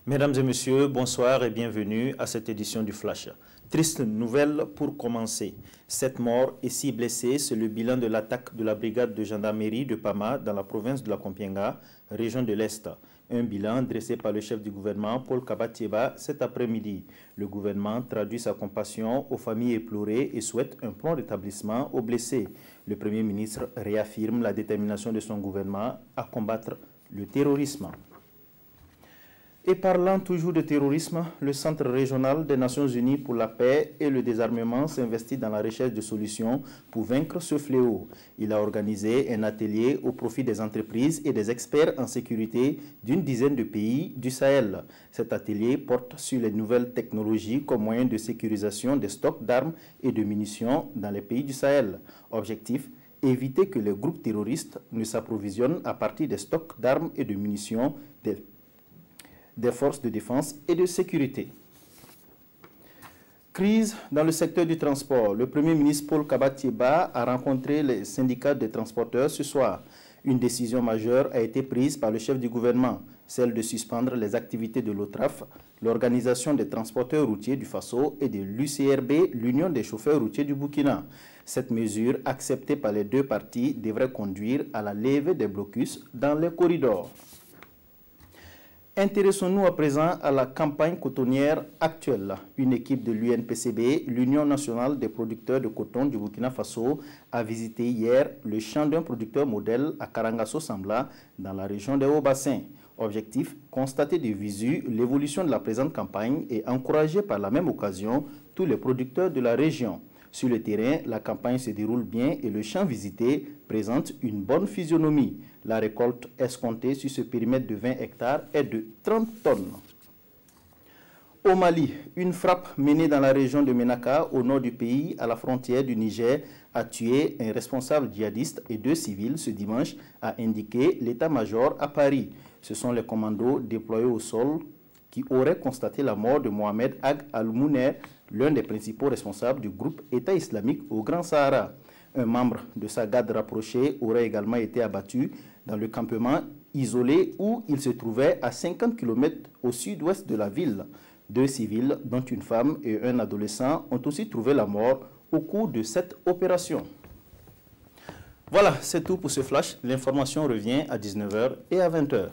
Mesdames et messieurs, bonsoir et bienvenue à cette édition du Flash. Triste nouvelle pour commencer. 7 morts et 6 blessés, c'est le bilan de l'attaque de la brigade de gendarmerie de Pama dans la province de la Kompienga, région de l'Est. Un bilan dressé par le chef du gouvernement, Paul Kabatieba, cet après-midi. Le gouvernement traduit sa compassion aux familles éplorées et souhaite un prompt rétablissement aux blessés. Le Premier ministre réaffirme la détermination de son gouvernement à combattre le terrorisme. Et parlant toujours de terrorisme, le Centre régional des Nations Unies pour la paix et le désarmement s'investit dans la recherche de solutions pour vaincre ce fléau. Il a organisé un atelier au profit des entreprises et des experts en sécurité d'une dizaine de pays du Sahel. Cet atelier porte sur les nouvelles technologies comme moyen de sécurisation des stocks d'armes et de munitions dans les pays du Sahel. Objectif: éviter que les groupes terroristes ne s'approvisionnent à partir des stocks d'armes et de munitions des forces de défense et de sécurité. Crise dans le secteur du transport. Le Premier ministre Paul Kabatieba a rencontré les syndicats des transporteurs ce soir. Une décision majeure a été prise par le chef du gouvernement, celle de suspendre les activités de l'OTRAF, l'Organisation des transporteurs routiers du Faso et de l'UCRB, l'Union des chauffeurs routiers du Burkina. Cette mesure, acceptée par les deux parties, devrait conduire à la levée des blocus dans les corridors. Intéressons-nous à présent à la campagne cotonnière actuelle. Une équipe de l'UNPCB, l'Union nationale des producteurs de coton du Burkina Faso, a visité hier le champ d'un producteur modèle à Karangasso-Sambla, dans la région des Hauts-Bassins. Objectif: constater de visu l'évolution de la présente campagne et encourager par la même occasion tous les producteurs de la région. Sur le terrain, la campagne se déroule bien et le champ visité présente une bonne physionomie. La récolte escomptée sur ce périmètre de 20 hectares est de 30 tonnes. Au Mali, une frappe menée dans la région de Ménaka, au nord du pays, à la frontière du Niger, a tué un responsable djihadiste et 2 civils ce dimanche, a indiqué l'état-major à Paris. Ce sont les commandos déployés au sol qui auraient constaté la mort de Mohamed Ag Al-Mouner, l'un des principaux responsables du groupe État islamique au Grand Sahara. Un membre de sa garde rapprochée aurait également été abattu dans le campement isolé où il se trouvait à 50 km au sud-ouest de la ville. 2 civils, dont une femme et un adolescent, ont aussi trouvé la mort au cours de cette opération. Voilà, c'est tout pour ce flash. L'information revient à 19 h et à 20 h.